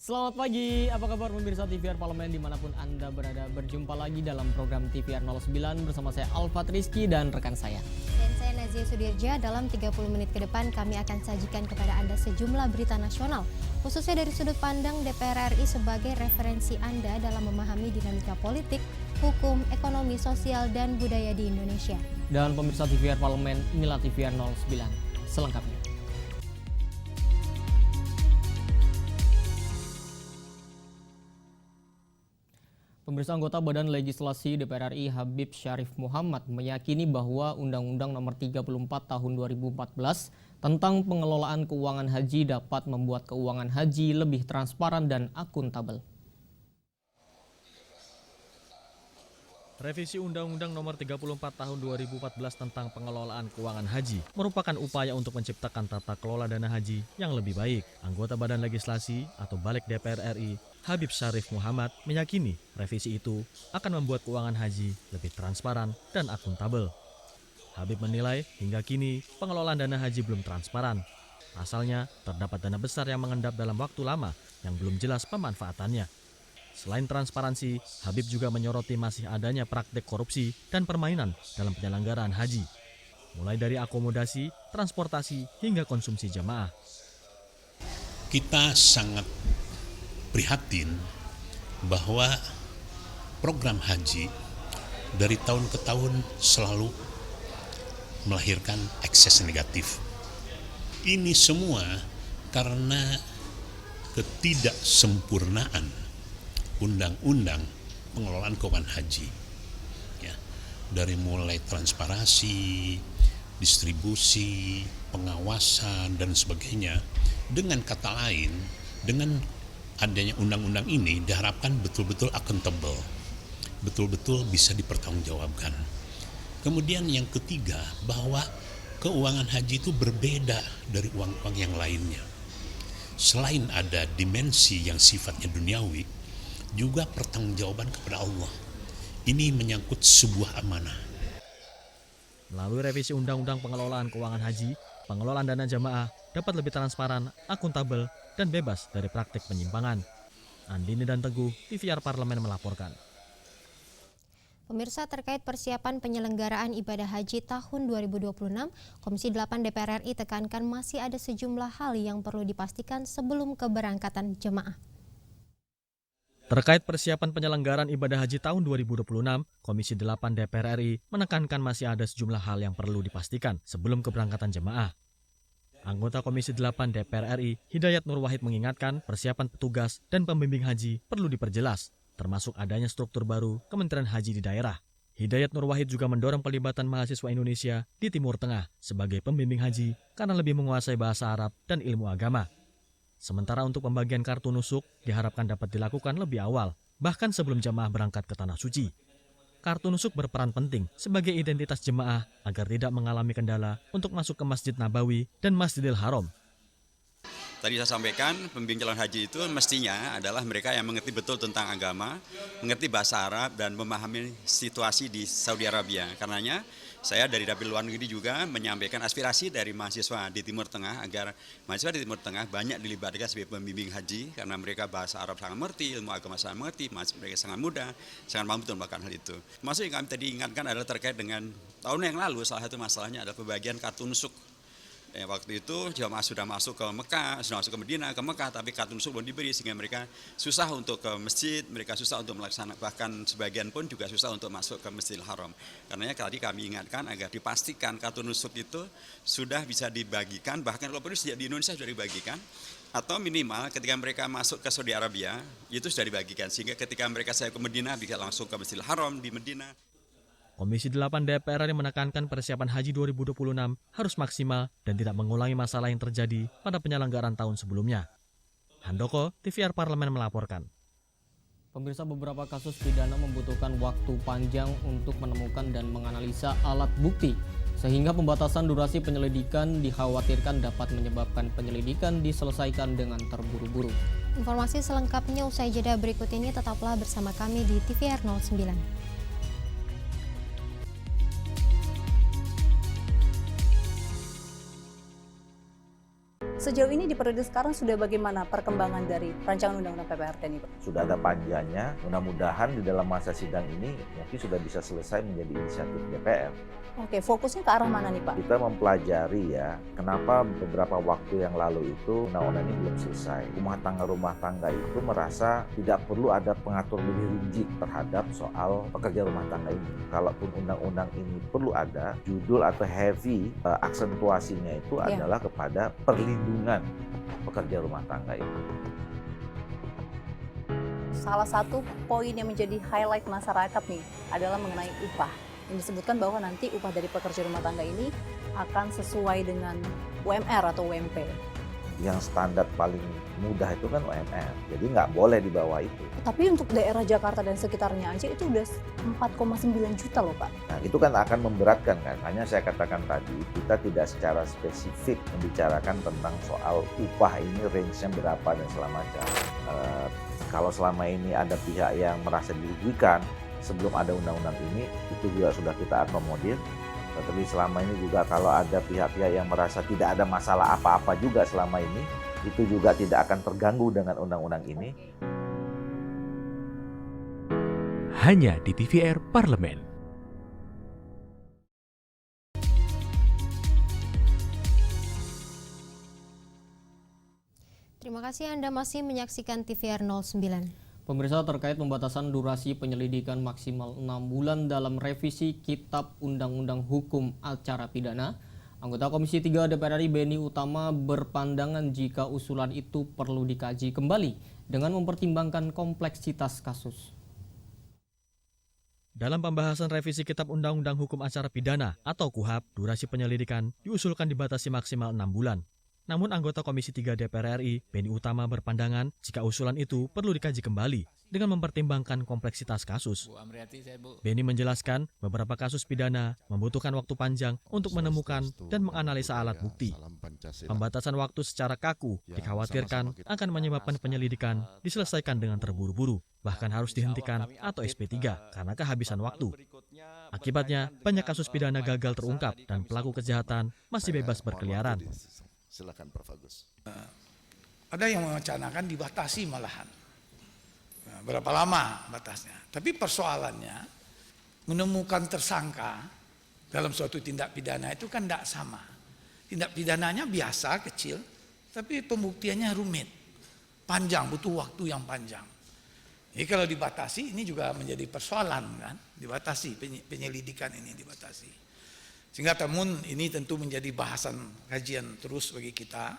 Selamat pagi, apa kabar pemirsa TVR Parlemen dimanapun Anda berada. Berjumpa lagi dalam program TVR 09 bersama saya Alfat Rizky dan rekan saya. Dan saya Nazia Sudirja. Dalam 30 menit ke depan kami akan sajikan kepada Anda sejumlah berita nasional, khususnya dari sudut pandang DPR RI sebagai referensi Anda dalam memahami dinamika politik, hukum, ekonomi, sosial, dan budaya di Indonesia. Dan pemirsa TVR Parlemen, inilah TVR 09 selengkapnya. Pemirsa, anggota Badan Legislasi DPR RI Habib Syarif Muhammad meyakini bahwa Undang-Undang Nomor 34 Tahun 2014 tentang pengelolaan keuangan haji dapat membuat keuangan haji lebih transparan dan akuntabel. Revisi Undang-Undang Nomor 34 Tahun 2014 tentang pengelolaan keuangan haji merupakan upaya untuk menciptakan tata kelola dana haji yang lebih baik. Anggota Badan Legislasi atau Balik DPR RI, Habib Syarif Muhammad, meyakini revisi itu akan membuat keuangan haji lebih transparan dan akuntabel. Habib menilai hingga kini pengelolaan dana haji belum transparan. Pasalnya, terdapat dana besar yang mengendap dalam waktu lama yang belum jelas pemanfaatannya. Selain transparansi, Habib juga menyoroti masih adanya praktik korupsi dan permainan dalam penyelenggaraan haji, mulai dari akomodasi, transportasi, hingga konsumsi jamaah. Kita sangat prihatin bahwa program haji dari tahun ke tahun selalu melahirkan ekses negatif. Ini semua karena ketidaksempurnaan undang-undang pengelolaan keuangan haji, ya, dari mulai transparansi, distribusi, pengawasan dan sebagainya. Dengan kata lain, dengan adanya undang-undang ini diharapkan betul-betul accountable, betul-betul bisa dipertanggungjawabkan. Kemudian yang ketiga, bahwa keuangan haji itu berbeda dari uang-uang yang lainnya. Selain ada dimensi yang sifatnya duniawi, juga pertanggungjawaban kepada Allah. Ini menyangkut sebuah amanah. Melalui revisi Undang-Undang Pengelolaan Keuangan Haji, pengelolaan dana jamaah dapat lebih transparan, akuntabel, dan bebas dari praktik penyimpangan. Andini dan Teguh, TVR Parlemen melaporkan. Pemirsa, terkait persiapan penyelenggaraan ibadah haji tahun 2026, Komisi 8 DPR RI tekankan masih ada sejumlah hal yang perlu dipastikan sebelum keberangkatan jemaah. Terkait persiapan penyelenggaraan ibadah haji tahun 2026, Komisi 8 DPR RI menekankan masih ada sejumlah hal yang perlu dipastikan sebelum keberangkatan jemaah. Anggota Komisi 8 DPR RI, Hidayat Nur Wahid, mengingatkan persiapan petugas dan pembimbing haji perlu diperjelas, termasuk adanya struktur baru Kementerian Haji di daerah. Hidayat Nur Wahid juga mendorong pelibatan mahasiswa Indonesia di Timur Tengah sebagai pembimbing haji karena lebih menguasai bahasa Arab dan ilmu agama. Sementara untuk pembagian kartu nusuk diharapkan dapat dilakukan lebih awal, bahkan sebelum jemaah berangkat ke Tanah Suci. Kartu nusuk berperan penting sebagai identitas jemaah agar tidak mengalami kendala untuk masuk ke Masjid Nabawi dan Masjidil Haram. Tadi saya sampaikan, pembimbing calon haji itu mestinya adalah mereka yang mengerti betul tentang agama, mengerti bahasa Arab, dan memahami situasi di Saudi Arabia. Karenanya, saya dari Dapil Luar Negeri juga menyampaikan aspirasi dari mahasiswa di Timur Tengah agar mahasiswa di Timur Tengah banyak dilibatkan sebagai pembimbing haji karena mereka bahasa Arab sangat mengerti, ilmu agama sangat mengerti, mereka sangat muda, sangat mampu untuk melakukan hal itu. Maksud yang kami tadi ingatkan adalah terkait dengan tahun yang lalu salah satu masalahnya adalah pembagian kartu nusuk. Waktu itu jamaah sudah masuk ke Mekah, sudah masuk ke Madinah, ke Mekah, tapi kartu nusuk belum diberi sehingga mereka susah untuk ke masjid, mereka susah untuk melaksanakan, bahkan sebagian pun juga susah untuk masuk ke Masjidil Haram. Karenanya tadi kami ingatkan agar dipastikan kartu nusuk itu sudah bisa dibagikan, bahkan kalau perlu sejak di Indonesia sudah dibagikan, atau minimal ketika mereka masuk ke Saudi Arabia itu sudah dibagikan, sehingga ketika mereka saya ke Madinah bisa langsung ke Masjidil Haram di Madinah. Komisi 8 DPR RI menekankan persiapan haji 2026 harus maksimal dan tidak mengulangi masalah yang terjadi pada penyelenggaraan tahun sebelumnya. Handoko, TVR Parlemen melaporkan. Pemirsa, beberapa kasus pidana membutuhkan waktu panjang untuk menemukan dan menganalisa alat bukti, sehingga pembatasan durasi penyelidikan dikhawatirkan dapat menyebabkan penyelidikan diselesaikan dengan terburu-buru. Informasi selengkapnya usai jeda berikut ini, tetaplah bersama kami di TVR 09. sejauh ini di periode sekarang sudah bagaimana perkembangan dari rancangan undang-undang PPRT ini, Pak? Sudah ada panjanya, mudah-mudahan di dalam masa sidang ini mungkin sudah bisa selesai menjadi inisiatif DPR. Oke, fokusnya ke arah mana nih, Pak? Kita mempelajari ya, kenapa beberapa waktu yang lalu itu undang-undang ini belum selesai. Rumah tangga itu merasa tidak perlu ada pengatur lebih rinci terhadap soal pekerja rumah tangga ini. Kalaupun undang-undang ini perlu ada, judul atau heavy aksentuasinya itu adalah kepada perlindungan pekerja rumah tangga itu. Salah satu poin yang menjadi highlight masyarakat nih adalah mengenai upah. Yang disebutkan bahwa nanti upah dari pekerja rumah tangga ini akan sesuai dengan UMR atau UMP. Yang standar paling mudah itu kan UMR, jadi nggak boleh di bawah itu. Tapi untuk daerah Jakarta dan sekitarnya aja itu udah 4,9 juta loh, Pak. Nah itu kan akan memberatkan kan, hanya saya katakan tadi kita tidak secara spesifik membicarakan tentang soal upah ini range-nya berapa dan segala macam. Kalau selama ini ada pihak yang merasa dirugikan sebelum ada undang-undang ini, itu juga sudah kita akomodir. Tetapi selama ini juga kalau ada pihak-pihak yang merasa tidak ada masalah apa-apa juga selama ini, itu juga tidak akan terganggu dengan undang-undang ini. Hanya di TVR Parlemen. Terima kasih Anda masih menyaksikan TVR 09. Pemirsa, terkait pembatasan durasi penyelidikan maksimal 6 bulan dalam revisi Kitab Undang-Undang Hukum Acara Pidana, anggota Komisi 3 DPR RI Beni Utama berpandangan jika usulan itu perlu dikaji kembali dengan mempertimbangkan kompleksitas kasus. Dalam pembahasan revisi Kitab Undang-Undang Hukum Acara Pidana atau KUHAP, durasi penyelidikan diusulkan dibatasi maksimal 6 bulan. Namun anggota Komisi 3 DPR RI, Beni Utama berpandangan jika usulan itu perlu dikaji kembali dengan mempertimbangkan kompleksitas kasus. Beni menjelaskan beberapa kasus pidana membutuhkan waktu panjang untuk menemukan dan menganalisa alat bukti. Pembatasan waktu secara kaku dikhawatirkan akan menyebabkan penyelidikan diselesaikan dengan terburu-buru, bahkan harus dihentikan atau SP3 karena kehabisan waktu. Akibatnya, banyak kasus pidana gagal terungkap dan pelaku kejahatan masih bebas berkeliaran. Silakan Prof. Agus. Ada yang mewacanakan dibatasi malahan. Berapa lama batasnya? Tapi persoalannya menemukan tersangka dalam suatu tindak pidana itu kan tidak sama. Tindak pidananya biasa, kecil, tapi pembuktiannya rumit, panjang, butuh waktu yang panjang. Jadi kalau dibatasi ini juga menjadi persoalan kan, dibatasi, penyelidikan ini dibatasi. Sehingga namun ini tentu menjadi bahasan kajian terus bagi kita.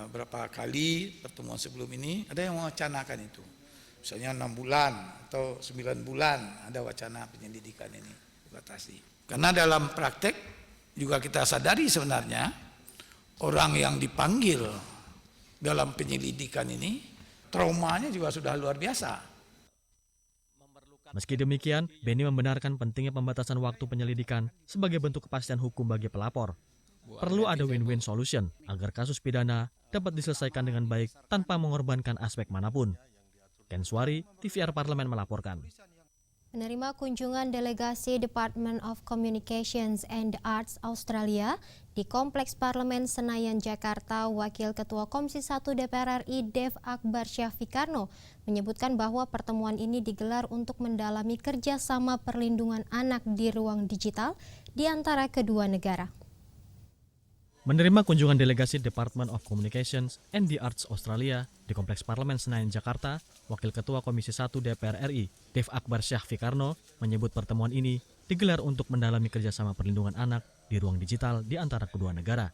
Berapa kali pertemuan sebelum ini ada yang mewacanakan itu. Misalnya 6 bulan atau 9 bulan ada wacana penyelidikan ini dibatasi. Karena dalam praktek juga kita sadari sebenarnya orang yang dipanggil dalam penyelidikan ini traumanya juga sudah luar biasa. Meski demikian, Beni membenarkan pentingnya pembatasan waktu penyelidikan sebagai bentuk kepastian hukum bagi pelapor. Perlu ada win-win solution agar kasus pidana dapat diselesaikan dengan baik tanpa mengorbankan aspek manapun. Ken Suari, TVR Parlemen melaporkan. Menerima kunjungan delegasi Department of Communications and Arts Australia di Kompleks Parlemen Senayan, Jakarta, Wakil Ketua Komisi 1 DPR RI Dev Akbar Syahfikarno menyebutkan bahwa pertemuan ini digelar untuk mendalami kerjasama perlindungan anak di ruang digital di antara kedua negara. Menerima kunjungan delegasi Department of Communications and the Arts Australia di Kompleks Parlemen Senayan, Jakarta, Wakil Ketua Komisi 1 DPR RI, Dev Akbar Syahfikarno, menyebut pertemuan ini digelar untuk mendalami kerjasama perlindungan anak di ruang digital di antara kedua negara.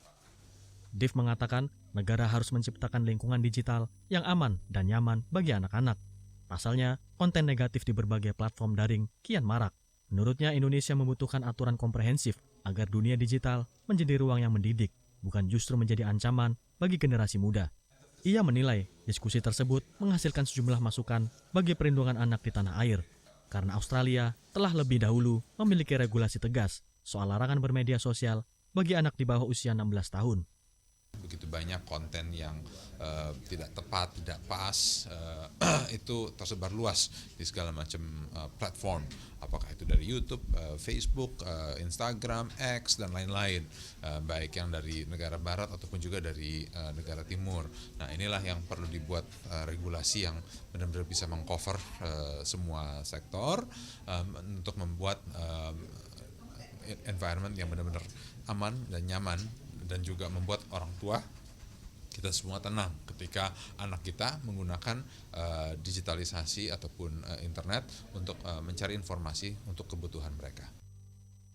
Dev mengatakan negara harus menciptakan lingkungan digital yang aman dan nyaman bagi anak-anak. Pasalnya, konten negatif di berbagai platform daring kian marak. Menurutnya, Indonesia membutuhkan aturan komprehensif agar dunia digital menjadi ruang yang mendidik, bukan justru menjadi ancaman bagi generasi muda. Ia menilai diskusi tersebut menghasilkan sejumlah masukan bagi perlindungan anak di tanah air, karena Australia telah lebih dahulu memiliki regulasi tegas soal larangan bermedia sosial bagi anak di bawah usia 16 tahun. Begitu banyak konten yang tidak tepat, tidak pas, itu tersebar luas di segala macam platform, apakah itu dari YouTube, Facebook, Instagram, X, dan lain-lain, baik yang dari negara barat ataupun juga dari negara timur. Nah, inilah yang perlu dibuat regulasi yang benar-benar bisa mengcover semua sektor untuk membuat environment yang benar-benar aman dan nyaman, dan juga membuat orang tua kita semua tenang ketika anak kita menggunakan digitalisasi ataupun internet untuk mencari informasi untuk kebutuhan mereka.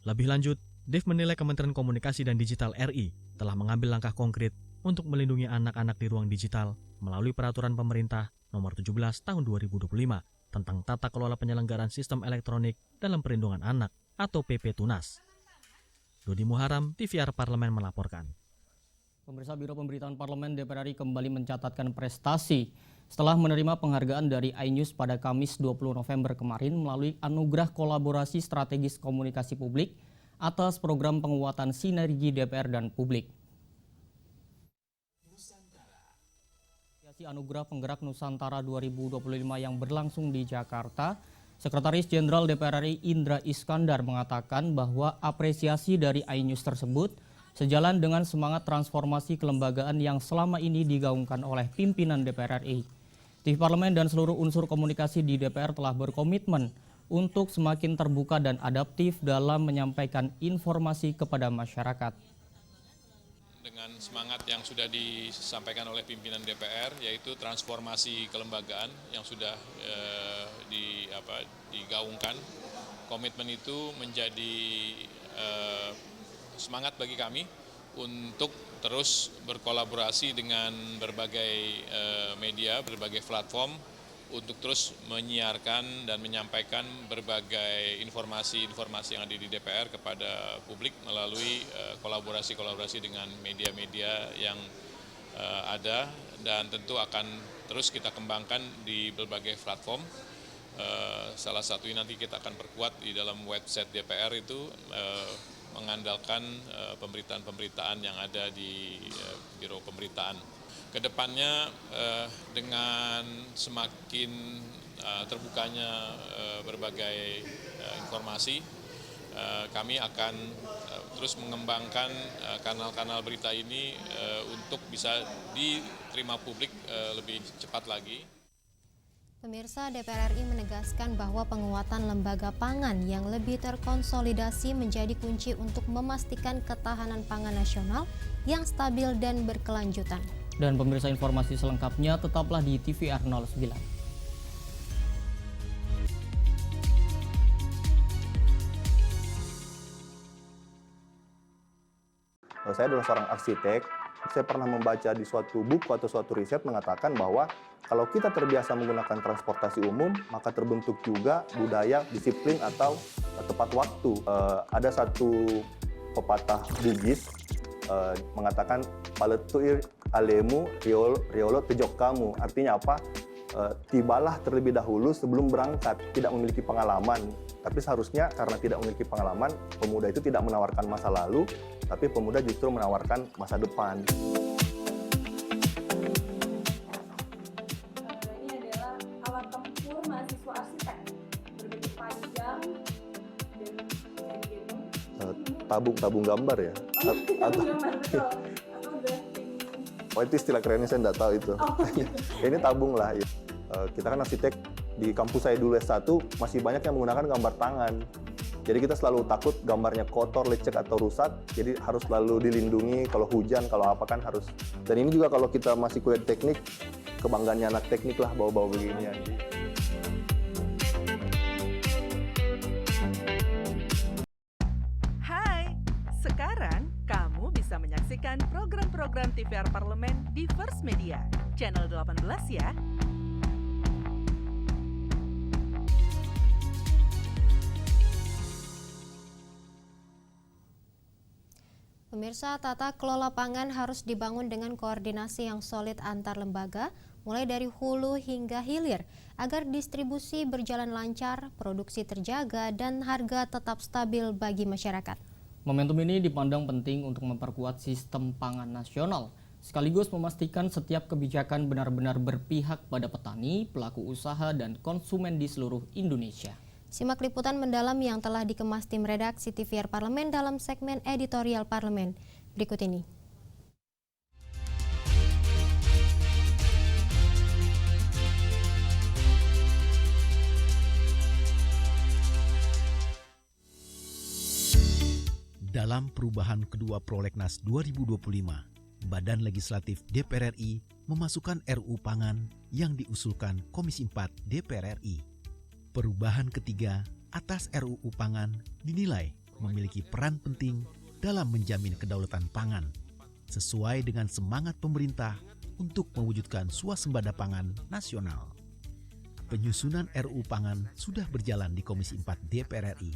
Lebih lanjut, Dev menilai Kementerian Komunikasi dan Digital RI telah mengambil langkah konkret untuk melindungi anak-anak di ruang digital melalui Peraturan Pemerintah Nomor 17 Tahun 2025 tentang Tata Kelola Penyelenggaraan Sistem Elektronik dalam Perlindungan Anak atau PP Tunas. Dodi Muharam, TVR Parlemen melaporkan. Pemirsa, Biro Pemberitaan Parlemen DPR RI kembali mencatatkan prestasi setelah menerima penghargaan dari iNews pada Kamis 20 November kemarin melalui Anugerah Kolaborasi Strategis Komunikasi Publik atas program penguatan sinergi DPR dan publik. Anugerah Penggerak Nusantara 2025 yang berlangsung di Jakarta, Sekretaris Jenderal DPR RI Indra Iskandar mengatakan bahwa apresiasi dari iNews tersebut sejalan dengan semangat transformasi kelembagaan yang selama ini digaungkan oleh pimpinan DPR RI. TV Parlemen dan seluruh unsur komunikasi di DPR telah berkomitmen untuk semakin terbuka dan adaptif dalam menyampaikan informasi kepada masyarakat. Dengan semangat yang sudah disampaikan oleh pimpinan DPR, yaitu transformasi kelembagaan yang sudah digaungkan, komitmen itu menjadi semangat bagi kami untuk terus berkolaborasi dengan berbagai media, berbagai platform untuk terus menyiarkan dan menyampaikan berbagai informasi-informasi yang ada di DPR kepada publik melalui kolaborasi-kolaborasi dengan media-media yang ada, dan tentu akan terus kita kembangkan di berbagai platform. Salah satunya nanti kita akan perkuat di dalam website DPR itu mengandalkan pemberitaan-pemberitaan yang ada di Biro Pemberitaan. Kedepannya dengan semakin terbukanya berbagai informasi, kami akan terus mengembangkan kanal-kanal berita ini untuk bisa diterima publik lebih cepat lagi. Pemirsa, DPR RI menegaskan bahwa penguatan lembaga pangan yang lebih terkonsolidasi menjadi kunci untuk memastikan ketahanan pangan nasional yang stabil dan berkelanjutan. Dan pemirsa, informasi selengkapnya tetaplah di TVR 09. Saya adalah seorang arsitek. Saya pernah membaca di suatu buku atau suatu riset mengatakan bahwa kalau kita terbiasa menggunakan transportasi umum, maka terbentuk juga budaya disiplin atau tepat waktu. Ada satu pepatah Bugis mengatakan paletuir alemu riolo tejok kamu. Artinya apa? Tibalah terlebih dahulu sebelum berangkat. Tidak memiliki pengalaman. Tapi seharusnya karena tidak memiliki pengalaman, pemuda itu tidak menawarkan masa lalu, tapi pemuda justru menawarkan masa depan. Ini adalah alat tempur mahasiswa arsitek, berbentuk panjang dan Tabung gambar ya? Oh, itu istilah kerennya, saya nggak tahu itu. Ini tabung lah. Ya. Kita kan arsitek, di kampus saya dulu S1 masih banyak yang menggunakan gambar tangan. Jadi kita selalu takut gambarnya kotor, lecek atau rusak. Jadi harus selalu dilindungi, kalau hujan, kalau apa kan harus. Dan ini juga kalau kita masih kuliah teknik, kebanggaannya anak teknik lah bawa-bawa beginian. Hai, sekarang kamu bisa menyaksikan program-program TVR Parlemen di First Media, channel 18 ya. Pemirsa, tata kelola pangan harus dibangun dengan koordinasi yang solid antar lembaga, mulai dari hulu hingga hilir, agar distribusi berjalan lancar, produksi terjaga, dan harga tetap stabil bagi masyarakat. Momentum ini dipandang penting untuk memperkuat sistem pangan nasional sekaligus memastikan setiap kebijakan benar-benar berpihak pada petani, pelaku usaha, dan konsumen di seluruh Indonesia. Simak liputan mendalam yang telah dikemas tim redaksi TVR Parlemen dalam segmen editorial Parlemen. Berikut ini. Dalam perubahan kedua Prolegnas 2025, Badan Legislatif DPR RI memasukkan RUU Pangan yang diusulkan Komisi 4 DPR RI. Perubahan ketiga atas RUU Pangan dinilai memiliki peran penting dalam menjamin kedaulatan pangan, sesuai dengan semangat pemerintah untuk mewujudkan swasembada pangan nasional. Penyusunan RUU Pangan sudah berjalan di Komisi 4 DPR RI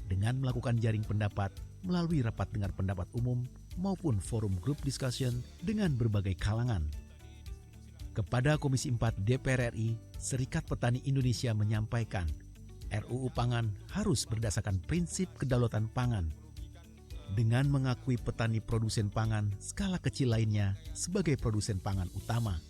dengan melakukan jaring pendapat melalui rapat dengar pendapat umum maupun forum group discussion dengan berbagai kalangan. Kepada Komisi 4 DPR RI, Serikat Petani Indonesia menyampaikan RUU Pangan harus berdasarkan prinsip kedaulatan pangan dengan mengakui petani produsen pangan skala kecil lainnya sebagai produsen pangan utama,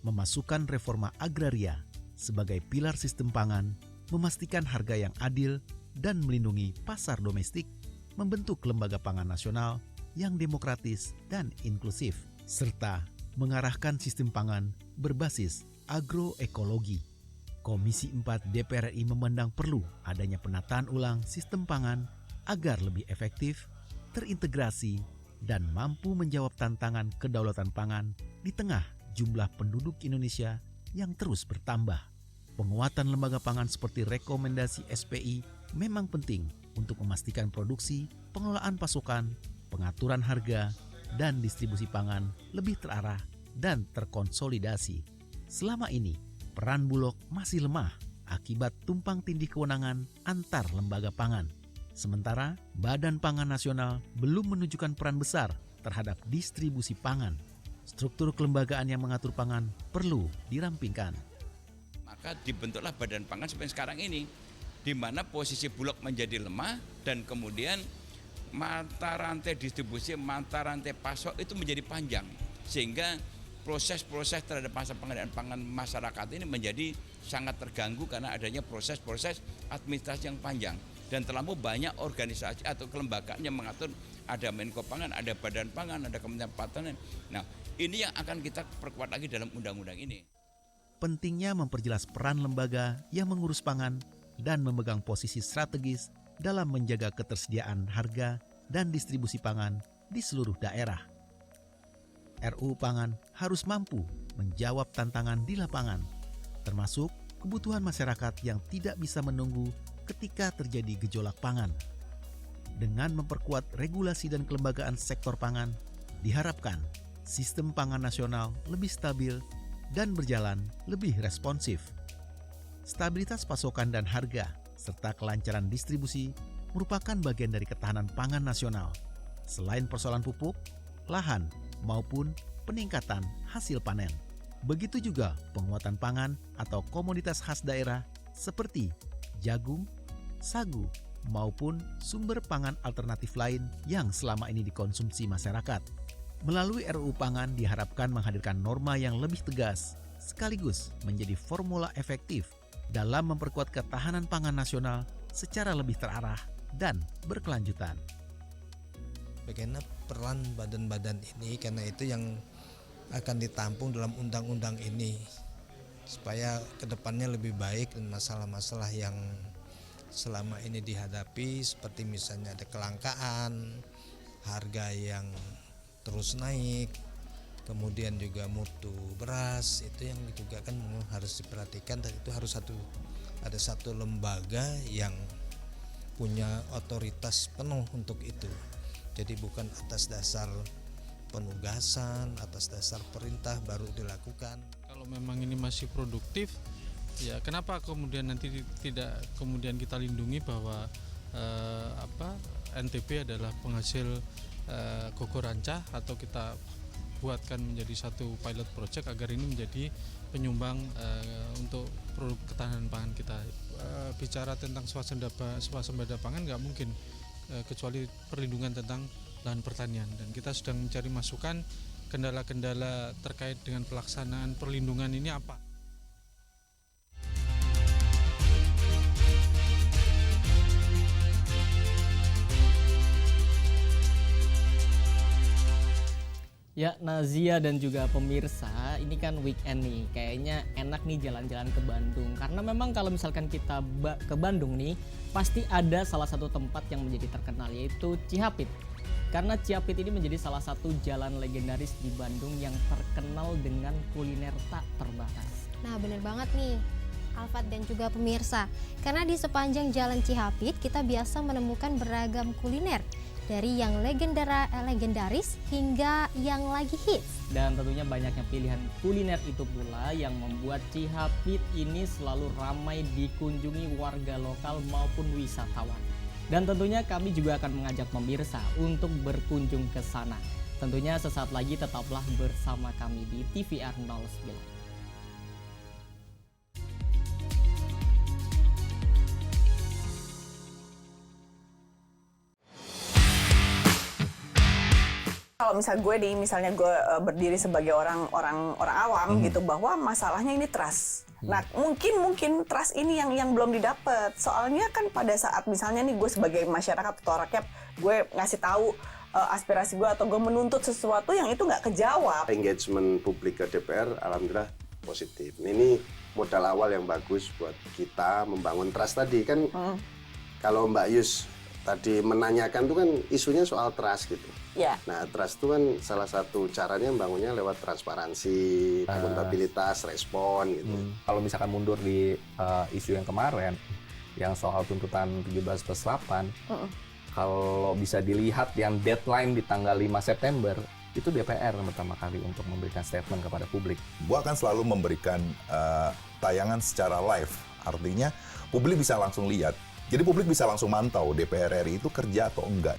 memasukkan reforma agraria sebagai pilar sistem pangan, memastikan harga yang adil dan melindungi pasar domestik, membentuk lembaga pangan nasional yang demokratis dan inklusif, serta mengarahkan sistem pangan berbasis agroekologi. Komisi 4 DPR RI memandang perlu adanya penataan ulang sistem pangan agar lebih efektif, terintegrasi, dan mampu menjawab tantangan kedaulatan pangan di tengah jumlah penduduk Indonesia yang terus bertambah. Penguatan lembaga pangan seperti rekomendasi SPI memang penting untuk memastikan produksi, pengelolaan pasokan, pengaturan harga, dan distribusi pangan lebih terarah dan terkonsolidasi. Selama ini, peran Bulog masih lemah akibat tumpang tindih kewenangan antar lembaga pangan. Sementara, Badan Pangan Nasional belum menunjukkan peran besar terhadap distribusi pangan. Struktur kelembagaan yang mengatur pangan perlu dirampingkan. Maka dibentuklah Badan Pangan seperti sekarang ini, di mana posisi Bulog menjadi lemah dan kemudian mata rantai distribusi, mata rantai pasok itu menjadi panjang, sehingga proses-proses terhadap masa pengadaan pangan masyarakat ini menjadi sangat terganggu karena adanya proses-proses administrasi yang panjang dan terlalu banyak organisasi atau kelembagaan yang mengatur, ada Menko Pangan, ada Badan Pangan, ada Kementerian Pertanian. Nah, ini yang akan kita perkuat lagi dalam undang-undang ini. Pentingnya memperjelas peran lembaga yang mengurus pangan dan memegang posisi strategis dalam menjaga ketersediaan harga dan distribusi pangan di seluruh daerah. RUU Pangan harus mampu menjawab tantangan di lapangan, termasuk kebutuhan masyarakat yang tidak bisa menunggu ketika terjadi gejolak pangan. Dengan memperkuat regulasi dan kelembagaan sektor pangan, diharapkan sistem pangan nasional lebih stabil dan berjalan lebih responsif. Stabilitas pasokan dan harga, serta kelancaran distribusi merupakan bagian dari ketahanan pangan nasional, selain persoalan pupuk, lahan, maupun peningkatan hasil panen. Begitu juga penguatan pangan atau komoditas khas daerah seperti jagung, sagu, maupun sumber pangan alternatif lain yang selama ini dikonsumsi masyarakat. Melalui RUU Pangan diharapkan menghadirkan norma yang lebih tegas, sekaligus menjadi formula efektif dalam memperkuat ketahanan pangan nasional secara lebih terarah dan berkelanjutan. Bagaimana peran badan-badan ini, karena itu yang akan ditampung dalam undang-undang ini supaya kedepannya lebih baik dan masalah-masalah yang selama ini dihadapi seperti misalnya ada kelangkaan, harga yang terus naik, kemudian juga mutu beras, itu yang juga kan harus diperhatikan, dan itu harus ada satu lembaga yang punya otoritas penuh untuk itu. Jadi bukan atas dasar penugasan, atas dasar perintah baru dilakukan. Kalau memang ini masih produktif, ya kenapa kemudian nanti tidak kemudian kita lindungi bahwa NTB adalah penghasil Gogo Ranca, atau kita buatkan menjadi satu pilot project agar ini menjadi penyumbang untuk produk ketahanan pangan kita. Bicara tentang swasembada pangan nggak mungkin kecuali perlindungan tentang lahan pertanian, dan kita sedang mencari masukan kendala-kendala terkait dengan pelaksanaan perlindungan ini apa? Ya, Nazia dan juga pemirsa, ini kan weekend nih, kayaknya enak nih jalan-jalan ke Bandung. Karena memang kalau misalkan kita ke Bandung nih, pasti ada salah satu tempat yang menjadi terkenal, yaitu Cihapit. Karena Cihapit ini menjadi salah satu jalan legendaris di Bandung yang terkenal dengan kuliner tak terbatas. Nah, bener banget nih, Alfat dan juga pemirsa. Karena di sepanjang jalan Cihapit, kita biasa menemukan beragam kuliner. Dari yang legendaris hingga yang lagi hits. Dan tentunya banyaknya pilihan kuliner itu pula yang membuat Cihapit ini selalu ramai dikunjungi warga lokal maupun wisatawan. Dan tentunya kami juga akan mengajak pemirsa untuk berkunjung ke sana. Tentunya sesaat lagi tetaplah bersama kami di TVR 09. Kalau misalnya gue berdiri sebagai orang awam gitu, bahwa masalahnya ini trust. Nah, mungkin trust ini yang belum didapat. Soalnya kan pada saat misalnya nih gue sebagai masyarakat atau rakyat, gue ngasih tahu aspirasi gue atau gue menuntut sesuatu yang itu nggak kejawab. Engagement publik ke DPR alhamdulillah positif. Ini modal awal yang bagus buat kita membangun trust tadi kan. Kalau Mbak Yus tadi menanyakan tuh kan isunya soal trust gitu. Ya. Nah, trust itu kan salah satu caranya membangunnya lewat transparansi, akuntabilitas, respon gitu. Kalau misalkan mundur di isu yang kemarin, yang soal tuntutan 17+8, kalau bisa dilihat yang deadline di tanggal 5 September, itu DPR yang pertama kali untuk memberikan statement kepada publik. Gua akan selalu memberikan tayangan secara live, artinya publik bisa langsung lihat. Jadi publik bisa langsung mantau DPR RI itu kerja atau enggak.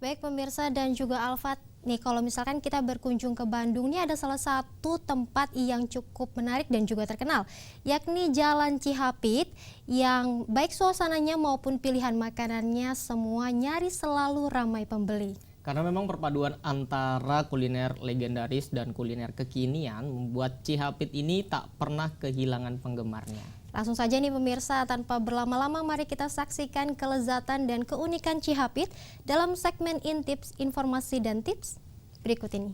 Baik pemirsa dan juga Alfat, nih kalau misalkan kita berkunjung ke Bandung, nih ada salah satu tempat yang cukup menarik dan juga terkenal, yakni Jalan Cihapit yang baik suasananya maupun pilihan makanannya semua nyaris selalu ramai pembeli. Karena memang perpaduan antara kuliner legendaris dan kuliner kekinian membuat Cihapit ini tak pernah kehilangan penggemarnya. Langsung saja nih pemirsa, tanpa berlama-lama mari kita saksikan kelezatan dan keunikan Cihapit dalam segmen Intips, Informasi dan Tips berikut ini.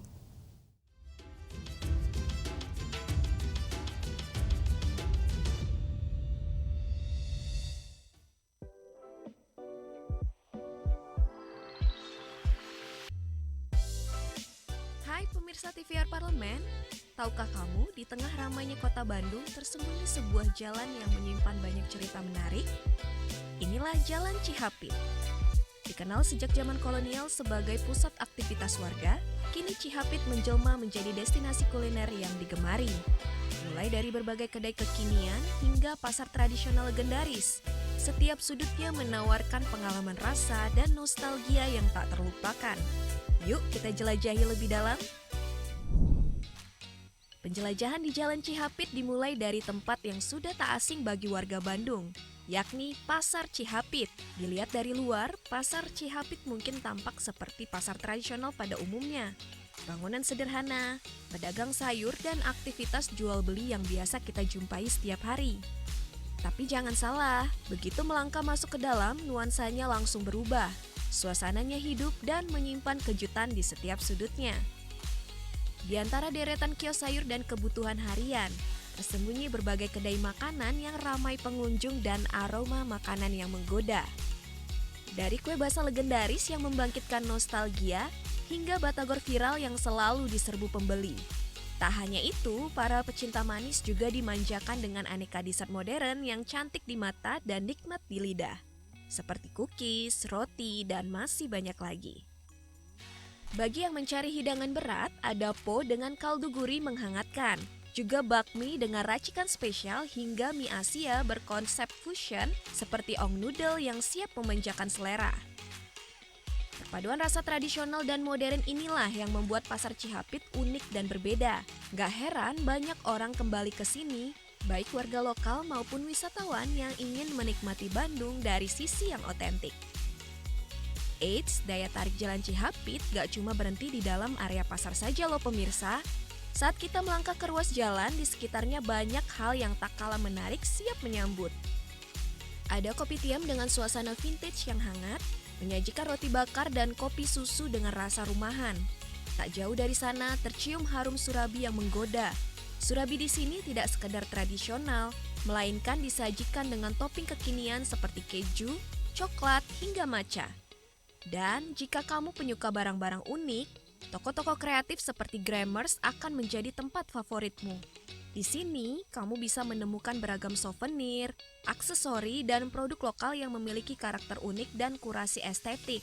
Hai pemirsa TVR Parlemen, tahukah kamu di tengah ramainya kota Bandung tersembunyi sebuah jalan yang menyimpan banyak cerita menarik? Inilah Jalan Cihapit. Dikenal sejak zaman kolonial sebagai pusat aktivitas warga, kini Cihapit menjelma menjadi destinasi kuliner yang digemari. Mulai dari berbagai kedai kekinian hingga pasar tradisional legendaris, setiap sudutnya menawarkan pengalaman rasa dan nostalgia yang tak terlupakan. Yuk kita jelajahi lebih dalam. Penjelajahan di Jalan Cihapit dimulai dari tempat yang sudah tak asing bagi warga Bandung, yakni Pasar Cihapit. Dilihat dari luar, Pasar Cihapit mungkin tampak seperti pasar tradisional pada umumnya. Bangunan sederhana, pedagang sayur, dan aktivitas jual beli yang biasa kita jumpai setiap hari. Tapi jangan salah, begitu melangkah masuk ke dalam, nuansanya langsung berubah. Suasananya hidup dan menyimpan kejutan di setiap sudutnya. Di antara deretan kios sayur dan kebutuhan harian, tersembunyi berbagai kedai makanan yang ramai pengunjung dan aroma makanan yang menggoda. Dari kue basah legendaris yang membangkitkan nostalgia, hingga batagor viral yang selalu diserbu pembeli. Tak hanya itu, para pecinta manis juga dimanjakan dengan aneka dessert modern yang cantik di mata dan nikmat di lidah. Seperti cookies, roti, dan masih banyak lagi. Bagi yang mencari hidangan berat, ada po dengan kaldu gurih menghangatkan. Juga bakmi dengan racikan spesial hingga mie Asia berkonsep fusion seperti ong noodle yang siap memanjakan selera. Perpaduan rasa tradisional dan modern inilah yang membuat pasar Cihapit unik dan berbeda. Gak heran banyak orang kembali ke sini, baik warga lokal maupun wisatawan yang ingin menikmati Bandung dari sisi yang otentik. Eits, daya tarik Jalan Cihapit gak cuma berhenti di dalam area pasar saja loh pemirsa. Saat kita melangkah ke ruas jalan, di sekitarnya banyak hal yang tak kalah menarik siap menyambut. Ada kopi tiam dengan suasana vintage yang hangat, menyajikan roti bakar dan kopi susu dengan rasa rumahan. Tak jauh dari sana tercium harum surabi yang menggoda. Surabi di sini tidak sekedar tradisional, melainkan disajikan dengan topping kekinian seperti keju, coklat, hingga matcha. Dan jika kamu penyuka barang-barang unik, toko-toko kreatif seperti Grammers akan menjadi tempat favoritmu. Di sini, kamu bisa menemukan beragam souvenir, aksesori, dan produk lokal yang memiliki karakter unik dan kurasi estetik.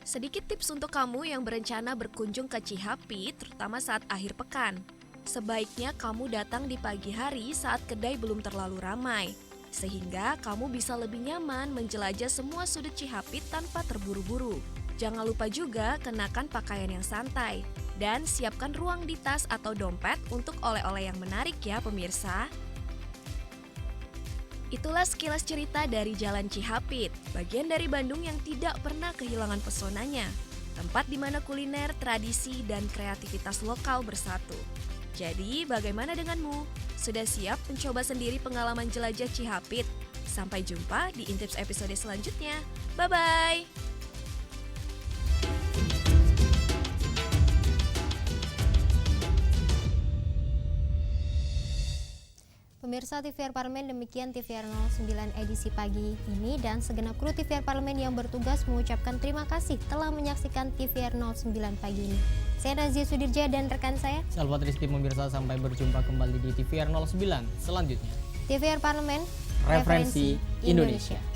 Sedikit tips untuk kamu yang berencana berkunjung ke Cihapit, terutama saat akhir pekan. Sebaiknya kamu datang di pagi hari saat kedai belum terlalu ramai, sehingga kamu bisa lebih nyaman menjelajah semua sudut Cihapit tanpa terburu-buru. Jangan lupa juga kenakan pakaian yang santai, dan siapkan ruang di tas atau dompet untuk oleh-oleh yang menarik ya pemirsa. Itulah sekilas cerita dari Jalan Cihapit, bagian dari Bandung yang tidak pernah kehilangan pesonanya. Tempat di mana kuliner, tradisi, dan kreativitas lokal bersatu. Jadi bagaimana denganmu? Sudah siap mencoba sendiri pengalaman jelajah Cihapit? Sampai jumpa di Intips episode selanjutnya. Bye-bye! Pemirsa TVR Parlemen, demikian TVR 09 edisi pagi ini, dan segenap kru TVR Parlemen yang bertugas mengucapkan terima kasih telah menyaksikan TVR 09 pagi ini. Saya Nazia Sudirja dan rekan saya Salvat Rizky. Pemirsa, sampai berjumpa kembali di TVR 09 selanjutnya. TVR Parlemen, Referensi Indonesia.